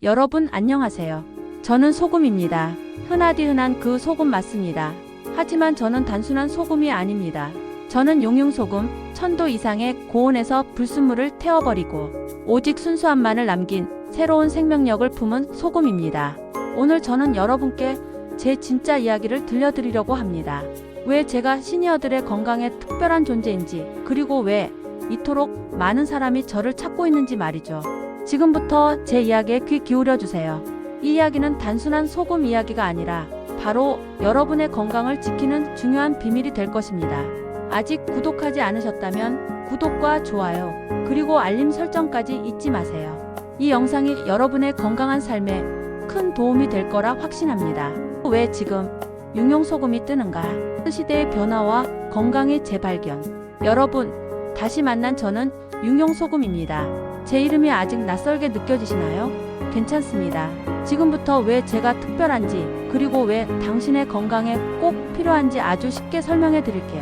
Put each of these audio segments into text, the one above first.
여러분 안녕하세요. 저는 소금입니다. 흔하디 흔한 그 소금 맞습니다. 하지만 저는 단순한 소금이 아닙니다. 저는 용융소금, 1000도 이상의 고온에서 불순물을 태워버리고 오직 순수함만을 남긴 새로운 생명력을 품은 소금입니다. 오늘 저는 여러분께 제 진짜 이야기를 들려드리려고 합니다. 왜 제가 시니어들의 건강에 특별한 존재인지, 그리고 왜 이토록 많은 사람이 저를 찾고 있는지 말이죠. 지금부터 제 이야기에 귀 기울여 주세요. 이 이야기는 단순한 소금 이야기가 아니라 바로 여러분의 건강을 지키는 중요한 비밀이 될 것입니다. 아직 구독하지 않으셨다면 구독과 좋아요, 그리고 알림 설정까지 잊지 마세요. 이 영상이 여러분의 건강한 삶에 큰 도움이 될 거라 확신합니다. 왜 지금 용융소금이 뜨는가? 시대의 변화와 건강의 재발견. 여러분, 다시 만난 저는 용융소금입니다. 제 이름이 아직 낯설게 느껴지시나요? 괜찮습니다. 지금부터 왜 제가 특별한지, 그리고 왜 당신의 건강에 꼭 필요한지 아주 쉽게 설명해 드릴게요.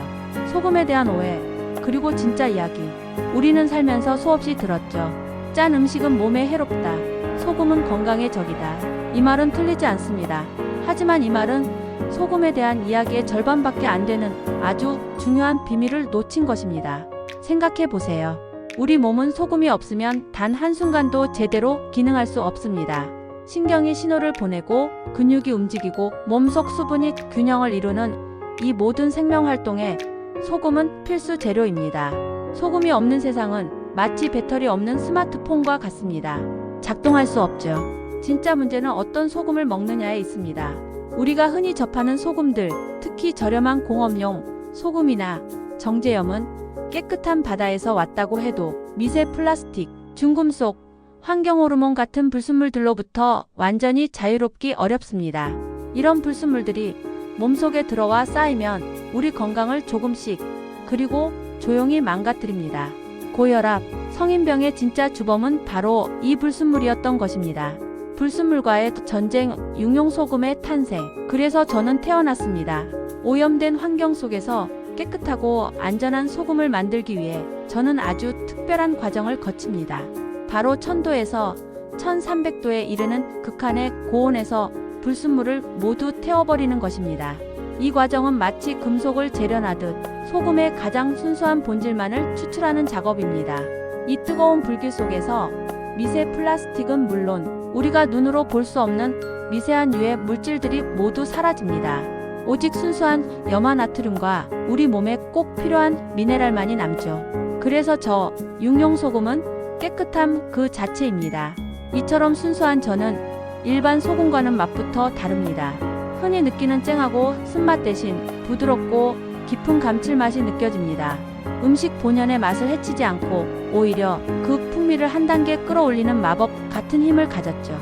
소금에 대한 오해, 그리고 진짜 이야기. 우리는 살면서 수없이 들었죠. 짠 음식은 몸에 해롭다. 소금은 건강의 적이다. 이 말은 틀리지 않습니다. 하지만 이 말은 소금에 대한 이야기의 절반밖에 안 되는 아주 중요한 비밀을 놓친 것입니다. 생각해 보세요. 우리 몸은 소금이 없으면 단 한순간도 제대로 기능할 수 없습니다. 신경이 신호를 보내고 근육이 움직이고 몸속 수분이 균형을 이루는 이 모든 생명 활동에 소금은 필수 재료입니다. 소금이 없는 세상은 마치 배터리 없는 스마트폰과 같습니다. 작동할 수 없죠. 진짜 문제는 어떤 소금을 먹느냐에 있습니다. 우리가 흔히 접하는 소금들, 특히 저렴한 공업용 소금이나 정제염은 깨끗한 바다에서 왔다고 해도 미세 플라스틱, 중금속, 환경호르몬 같은 불순물들로부터 완전히 자유롭기 어렵습니다. 이런 불순물들이 몸속에 들어와 쌓이면 우리 건강을 조금씩, 그리고 조용히 망가뜨립니다. 고혈압, 성인병의 진짜 주범은 바로 이 불순물이었던 것입니다. 불순물과의 전쟁, 용융소금의 탄생. 그래서 저는 태어났습니다. 오염된 환경 속에서 깨끗하고 안전한 소금을 만들기 위해 저는 아주 특별한 과정을 거칩니다. 바로 1000도에서 1300도에 이르는 극한의 고온에서 불순물을 모두 태워버리는 것입니다. 이 과정은 마치 금속을 재련하듯 소금의 가장 순수한 본질만을 추출하는 작업입니다. 이 뜨거운 불길 속에서 미세 플라스틱은 물론 우리가 눈으로 볼 수 없는 미세한 유해 물질들이 모두 사라집니다. 오직 순수한 염화나트륨과 우리 몸에 꼭 필요한 미네랄만이 남죠. 그래서 저 용융소금은 깨끗함 그 자체입니다. 이처럼 순수한 저는 일반 소금과는 맛부터 다릅니다. 흔히 느끼는 쨍하고 쓴맛 대신 부드럽고 깊은 감칠맛이 느껴집니다. 음식 본연의 맛을 해치지 않고 오히려 그 풍미를 한 단계 끌어올리는 마법 같은 힘을 가졌죠.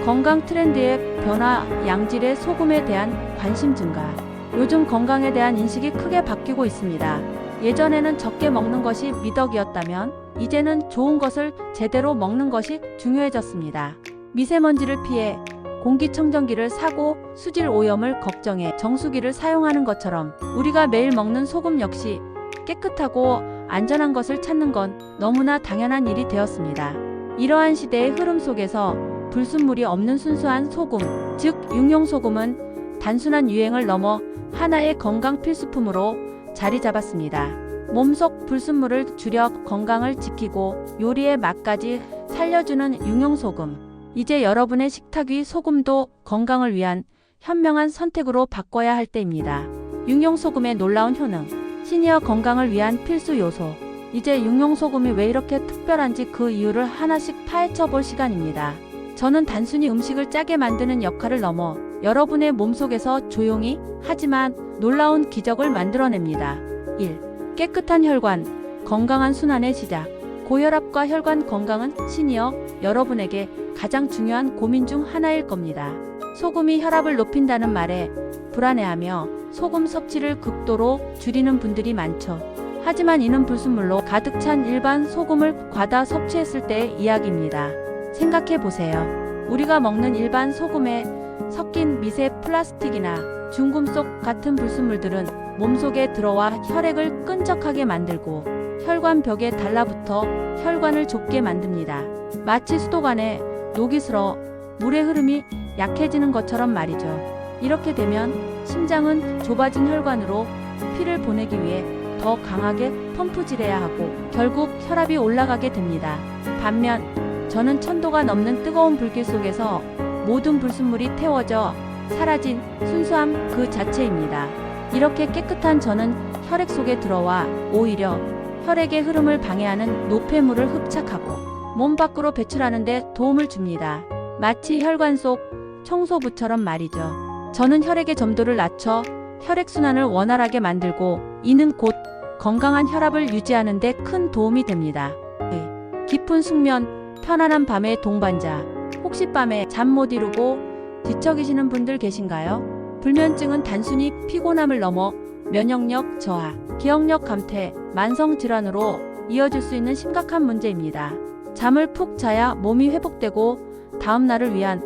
건강 트렌드의 변화, 양질의 소금에 대한 관심 증가. 요즘 건강에 대한 인식이 크게 바뀌고 있습니다. 예전에는 적게 먹는 것이 미덕이었다면 이제는 좋은 것을 제대로 먹는 것이 중요해졌습니다. 미세먼지를 피해 공기청정기를 사고 수질 오염을 걱정해 정수기를 사용하는 것처럼 우리가 매일 먹는 소금 역시 깨끗하고 안전한 것을 찾는 건 너무나 당연한 일이 되었습니다. 이러한 시대의 흐름 속에서 불순물이 없는 순수한 소금, 즉 용융소금은 단순한 유행을 넘어 하나의 건강 필수품으로 자리 잡았습니다. 몸속 불순물을 줄여 건강을 지키고 요리의 맛까지 살려주는 용융소금. 이제 여러분의 식탁 위 소금도 건강을 위한 현명한 선택으로 바꿔야 할 때입니다. 용융소금의 놀라운 효능, 시니어 건강을 위한 필수 요소. 이제 용융소금이 왜 이렇게 특별한지 그 이유를 하나씩 파헤쳐 볼 시간입니다. 저는 단순히 음식을 짜게 만드는 역할을 넘어 여러분의 몸속에서 조용히 하지만 놀라운 기적을 만들어냅니다. 1. 깨끗한 혈관, 건강한 순환의 시작. 고혈압과 혈관 건강은 시니어 여러분에게 가장 중요한 고민 중 하나일 겁니다. 소금이 혈압을 높인다는 말에 불안해하며 소금 섭취를 극도로 줄이는 분들이 많죠. 하지만 이는 불순물로 가득 찬 일반 소금을 과다 섭취했을 때의 이야기입니다. 생각해 보세요. 우리가 먹는 일반 소금에 섞인 미세 플라스틱이나 중금속 같은 불순물들은 몸속에 들어와 혈액을 끈적하게 만들고 혈관 벽에 달라붙어 혈관을 좁게 만듭니다. 마치 수도관에 녹이 슬어 물의 흐름이 약해지는 것처럼 말이죠. 이렇게 되면 심장은 좁아진 혈관으로 피를 보내기 위해 더 강하게 펌프질해야 하고 결국 혈압이 올라가게 됩니다. 반면 저는 1000도가 넘는 뜨거운 불길 속에서 모든 불순물이 태워져 사라진 순수함 그 자체입니다. 이렇게 깨끗한 저는 혈액 속에 들어와 오히려 혈액의 흐름을 방해하는 노폐물을 흡착하고 몸 밖으로 배출하는 데 도움을 줍니다. 마치 혈관 속 청소부처럼 말이죠. 저는 혈액의 점도를 낮춰 혈액순환을 원활하게 만들고 이는 곧 건강한 혈압을 유지하는 데 큰 도움이 됩니다. 깊은 숙면, 편안한 밤의 동반자. 혹시 밤에 잠 못 이루고 뒤척이시는 분들 계신가요? 불면증은 단순히 피곤함을 넘어 면역력 저하, 기억력 감퇴, 만성질환으로 이어질 수 있는 심각한 문제입니다. 잠을 푹 자야 몸이 회복되고 다음 날을 위한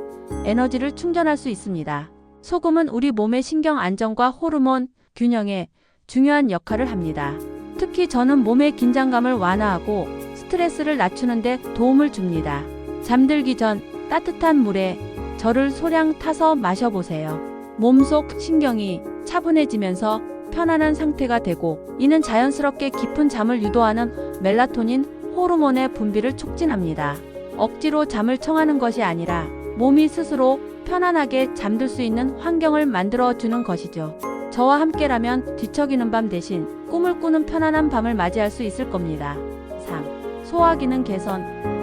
에너지를 충전할 수 있습니다. 소금은 우리 몸의 신경 안정과 호르몬 균형에 중요한 역할을 합니다. 특히 저는 몸의 긴장감을 완화하고 스트레스를 낮추는 데 도움을 줍니다. 잠들기 전 따뜻한 물에 저를 소량 타서 마셔보세요. 몸속 신경이 차분해지면서 편안한 상태가 되고 이는 자연스럽게 깊은 잠을 유도하는 멜라토닌 호르몬의 분비를 촉진합니다. 억지로 잠을 청하는 것이 아니라 몸이 스스로 편안하게 잠들 수 있는 환경을 만들어주는 것이죠. 저와 함께라면 뒤척이는 밤 대신 꿈을 꾸는 편안한 밤을 맞이할 수 있을 겁니다. 3. 소화기능 개선,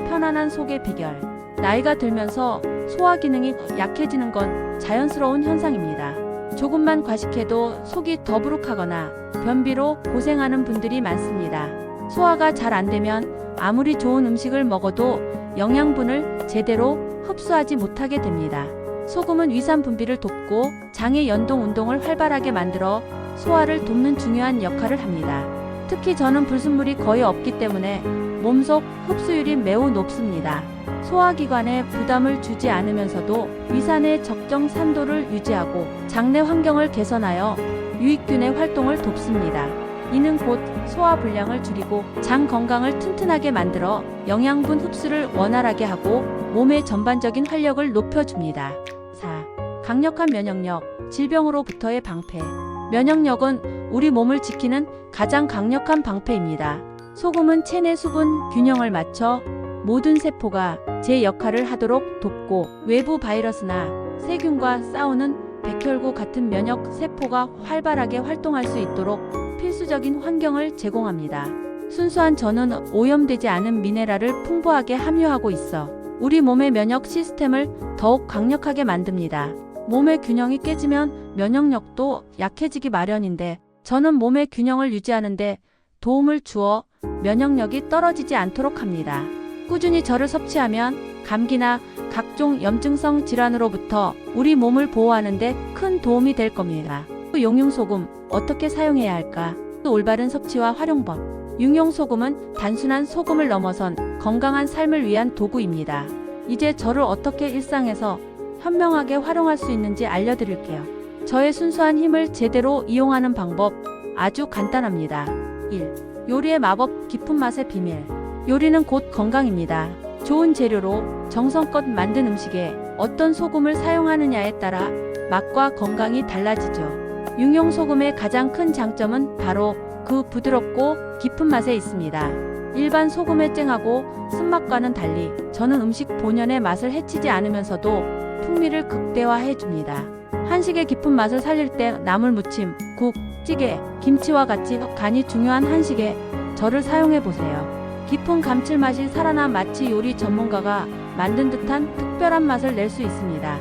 편안한 속의 비결. 나이가 들면서 소화기능이 약해지는 건 자연스러운 현상입니다. 조금만 과식해도 속이 더부룩하거나 변비로 고생하는 분들이 많습니다. 소화가 잘 안 되면 아무리 좋은 음식을 먹어도 영양분을 제대로 흡수하지 못하게 됩니다. 소금은 위산 분비를 돕고 장의 연동 운동을 활발하게 만들어 소화를 돕는 중요한 역할을 합니다. 특히 저는 불순물이 거의 없기 때문에 몸속 흡수율이 매우 높습니다. 소화기관에 부담을 주지 않으면서도 위산의 적정 산도를 유지하고 장내 환경을 개선하여 유익균의 활동을 돕습니다. 이는 곧 소화 불량을 줄이고 장 건강을 튼튼하게 만들어 영양분 흡수를 원활하게 하고 몸의 전반적인 활력을 높여줍니다. 4. 강력한 면역력, 질병으로부터의 방패. 면역력은 우리 몸을 지키는 가장 강력한 방패입니다. 소금은 체내 수분 균형을 맞춰 모든 세포가 제 역할을 하도록 돕고 외부 바이러스나 세균과 싸우는 백혈구 같은 면역 세포가 활발하게 활동할 수 있도록 필수적인 환경을 제공합니다. 순수한 전은 오염되지 않은 미네랄을 풍부하게 함유하고 있어 우리 몸의 면역 시스템을 더욱 강력하게 만듭니다. 몸의 균형이 깨지면 면역력도 약해지기 마련인데 저는 몸의 균형을 유지하는데 도움을 주어 면역력이 떨어지지 않도록 합니다. 꾸준히 저를 섭취하면 감기나 각종 염증성 질환으로부터 우리 몸을 보호하는 데 큰 도움이 될 겁니다. 용융소금 어떻게 사용해야 할까? 올바른 섭취와 활용법. 육룡소금은 단순한 소금을 넘어선 건강한 삶을 위한 도구입니다. 이제 저를 어떻게 일상에서 현명하게 활용할 수 있는지 알려드릴게요. 저의 순수한 힘을 제대로 이용하는 방법 아주 간단합니다. 1. 요리의 마법 깊은 맛의 비밀. 요리는 곧 건강입니다. 좋은 재료로 정성껏 만든 음식에 어떤 소금을 사용하느냐에 따라 맛과 건강이 달라지죠. 육룡소금의 가장 큰 장점은 바로 그 부드럽고 깊은 맛에 있습니다. 일반 소금의 쨍하고 쓴맛과는 달리 저는 음식 본연의 맛을 해치지 않으면서도 풍미를 극대화해 줍니다. 한식의 깊은 맛을 살릴 때 나물 무침, 국, 찌개, 김치와 같이 간이 중요한 한식에 저를 사용해 보세요. 깊은 감칠맛이 살아나 마치 요리 전문가가 만든 듯한 특별한 맛을 낼 수 있습니다.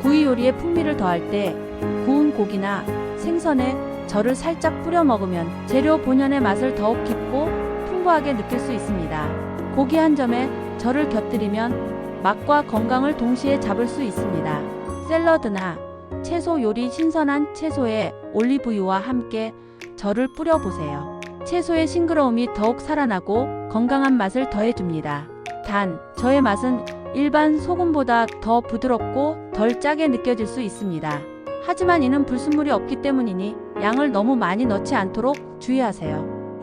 구이 요리에 풍미를 더할 때 구운 고기나 생선에 저를 살짝 뿌려 먹으면 재료 본연의 맛을 더욱 깊고 풍부하게 느낄 수 있습니다. 고기 한 점에 저를 곁들이면 맛과 건강을 동시에 잡을 수 있습니다. 샐러드나 채소 요리 신선한 채소에 올리브유와 함께 저를 뿌려보세요. 채소의 싱그러움이 더욱 살아나고 건강한 맛을 더해줍니다. 단, 저의 맛은 일반 소금보다 더 부드럽고 덜 짜게 느껴질 수 있습니다. 하지만 이는 불순물이 없기 때문이니 양을 너무 많이 넣지 않도록 주의하세요.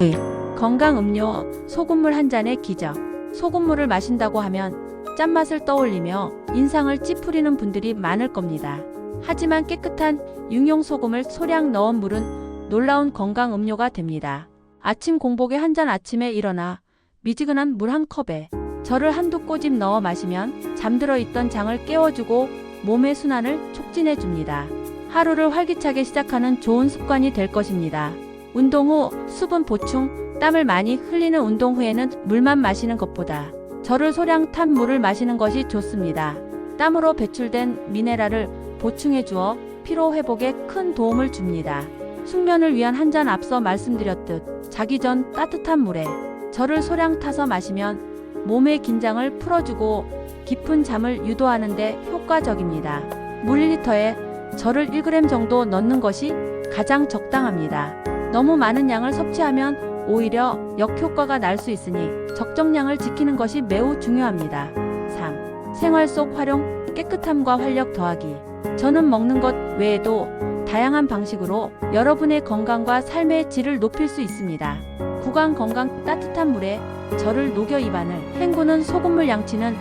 건강 음료, 소금물 한 잔의 기적. 소금물을 마신다고 하면 짠맛을 떠올리며 인상을 찌푸리는 분들이 많을 겁니다. 하지만 깨끗한 육룡소금을 소량 넣은 물은 놀라운 건강 음료가 됩니다. 아침 공복에 한 잔, 아침에 일어나 미지근한 물 한 컵에 저를 한두 꼬집 넣어 마시면 잠들어 있던 장을 깨워주고 몸의 순환을 촉진해줍니다. 하루를 활기차게 시작하는 좋은 습관이 될 것입니다. 운동 후 수분 보충, 땀을 많이 흘리는 운동 후에는 물만 마시는 것보다 저를 소량 탄 물을 마시는 것이 좋습니다. 땀으로 배출된 미네랄을 보충해 주어 피로 회복에 큰 도움을 줍니다. 숙면을 위한 한 잔, 앞서 말씀드렸듯 자기 전 따뜻한 물에 저를 소량 타서 마시면 몸의 긴장을 풀어주고 깊은 잠을 유도하는 데 효과적입니다. 물 1리터에 저를 1g 정도 넣는 것이 가장 적당합니다. 너무 많은 양을 섭취하면 오히려 역효과가 날 수 있으니 적정량을 지키는 것이 매우 중요합니다. 3. 생활 속 활용, 깨끗함과 활력 더하기. 저는 먹는 것 외에도 다양한 방식으로 여러분의 건강과 삶의 질을 높일 수 있습니다. 구강 건강, 따뜻한 물에 저를 녹여 입안을 헹구는 소금물 양치는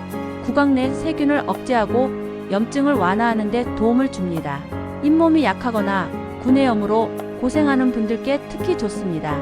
구강 내 세균을 억제하고 염증을 완화하는 데 도움을 줍니다. 잇몸이 약하거나 구내염으로 고생하는 분들께 특히 좋습니다.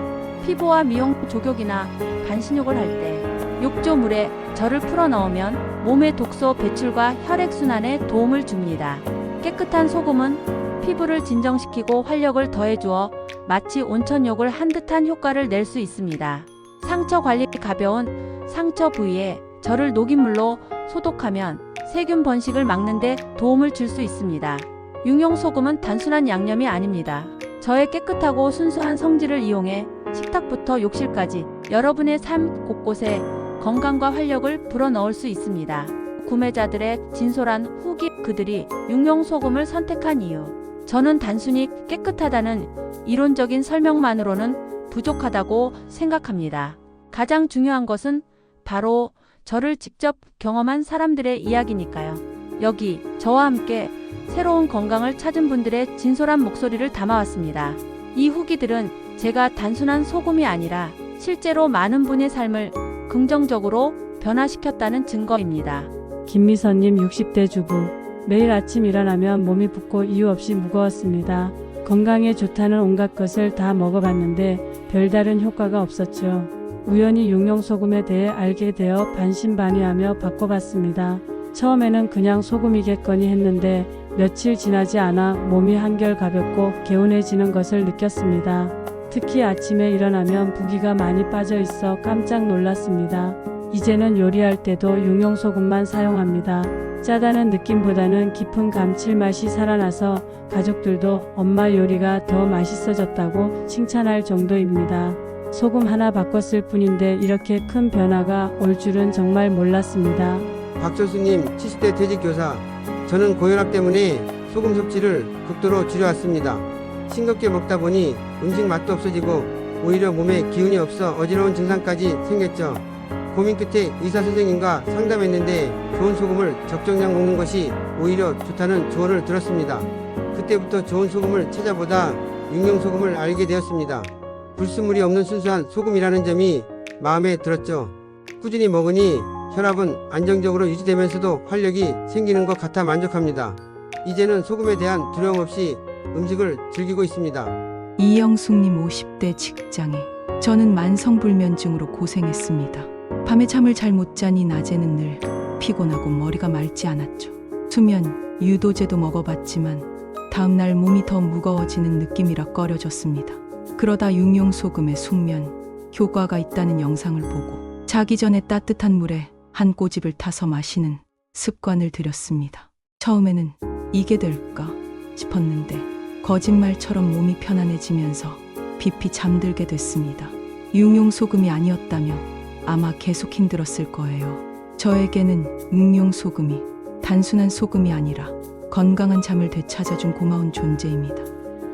피부와 미용, 족욕이나 반신욕을 할 때 욕조물에 저를 풀어 넣으면 몸의 독소 배출과 혈액순환에 도움을 줍니다. 깨끗한 소금은 피부를 진정시키고 활력을 더해주어 마치 온천욕을 한 듯한 효과를 낼 수 있습니다. 상처 관리, 가벼운 상처 부위에 저를 녹인 물로 소독하면 세균 번식을 막는 데 도움을 줄 수 있습니다. 육룡소금은 단순한 양념이 아닙니다. 저의 깨끗하고 순수한 성질을 이용해 식탁부터 욕실까지 여러분의 삶 곳곳에 건강과 활력을 불어넣을 수 있습니다. 구매자들의 진솔한 후기, 그들이 육룡소금을 선택한 이유. 저는 단순히 깨끗하다는 이론적인 설명만으로는 부족하다고 생각합니다. 가장 중요한 것은 바로 저를 직접 경험한 사람들의 이야기니까요. 여기 저와 함께 새로운 건강을 찾은 분들의 진솔한 목소리를 담아왔습니다. 이 후기들은 제가 단순한 소금이 아니라 실제로 많은 분의 삶을 긍정적으로 변화시켰다는 증거입니다. 김미선님 60대 주부. 매일 아침 일어나면 몸이 붓고 이유 없이 무거웠습니다. 건강에 좋다는 온갖 것을 다 먹어봤는데 별다른 효과가 없었죠. 우연히 육룡소금에 대해 알게 되어 반신반의하며 바꿔봤습니다. 처음에는 그냥 소금이겠거니 했는데 며칠 지나지 않아 몸이 한결 가볍고 개운해지는 것을 느꼈습니다. 특히 아침에 일어나면 부기가 많이 빠져 있어 깜짝 놀랐습니다. 이제는 요리할 때도 육룡소금만 사용합니다. 짜다는 느낌보다는 깊은 감칠맛이 살아나서 가족들도 엄마 요리가 더 맛있어졌다고 칭찬할 정도입니다. 소금 하나 바꿨을 뿐인데 이렇게 큰 변화가 올 줄은 정말 몰랐습니다. 박철수님 70대 퇴직교사. 저는 고혈압 때문에 소금 섭취를 극도로 줄여왔습니다. 싱겁게 먹다 보니 음식 맛도 없어지고 오히려 몸에 기운이 없어 어지러운 증상까지 생겼죠. 고민 끝에 의사 선생님과 상담했는데 좋은 소금을 적정량 먹는 것이 오히려 좋다는 조언을 들었습니다. 그때부터 좋은 소금을 찾아보다 육룡소금을 알게 되었습니다. 불순물이 없는 순수한 소금이라는 점이 마음에 들었죠. 꾸준히 먹으니 혈압은 안정적으로 유지되면서도 활력이 생기는 것 같아 만족합니다. 이제는 소금에 대한 두려움 없이 음식을 즐기고 있습니다. 이영숙님 50대 직장인. 저는 만성불면증으로 고생했습니다. 밤에 잠을 잘 못 자니 낮에는 늘 피곤하고 머리가 맑지 않았죠. 수면 유도제도 먹어봤지만 다음날 몸이 더 무거워지는 느낌이라 꺼려졌습니다. 그러다 육룡소금의 숙면 효과가 있다는 영상을 보고 자기 전에 따뜻한 물에 한 꼬집을 타서 마시는 습관을 들였습니다. 처음에는 이게 될까 싶었는데 거짓말처럼 몸이 편안해지면서 깊이 잠들게 됐습니다. 육룡소금이 아니었다면 아마 계속 힘들었을 거예요. 저에게는 육룡소금이 단순한 소금이 아니라 건강한 잠을 되찾아준 고마운 존재입니다.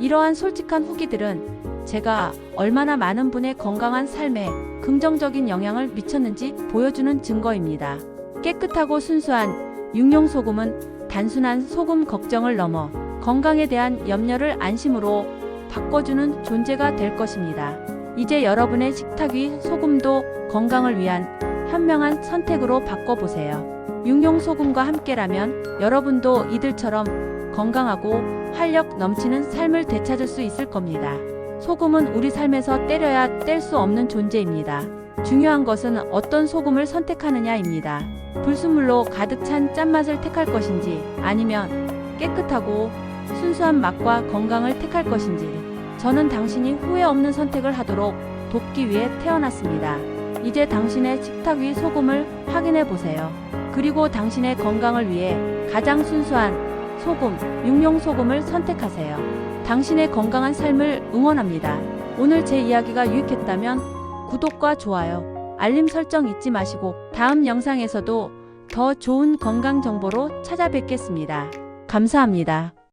이러한 솔직한 후기들은 제가 얼마나 많은 분의 건강한 삶에 긍정적인 영향을 미쳤는지 보여주는 증거입니다. 깨끗하고 순수한 육룡소금은 단순한 소금 걱정을 넘어 건강에 대한 염려를 안심으로 바꿔주는 존재가 될 것입니다. 이제 여러분의 식탁 위 소금도 건강을 위한 현명한 선택으로 바꿔보세요. 육룡 소금과 함께라면 여러분도 이들처럼 건강하고 활력 넘치는 삶을 되찾을 수 있을 겁니다. 소금은 우리 삶에서 때려야 뗄 수 없는 존재입니다. 중요한 것은 어떤 소금을 선택하느냐입니다. 불순물로 가득 찬 짠맛을 택할 것인지 아니면 깨끗하고 순수한 맛과 건강을 택할 것인지 저는 당신이 후회 없는 선택을 하도록 돕기 위해 태어났습니다. 이제 당신의 식탁 위 소금을 확인해 보세요. 그리고 당신의 건강을 위해 가장 순수한 소금, 육룡 소금을 선택하세요. 당신의 건강한 삶을 응원합니다. 오늘 제 이야기가 유익했다면 구독과 좋아요, 알림 설정 잊지 마시고 다음 영상에서도 더 좋은 건강 정보로 찾아뵙겠습니다. 감사합니다.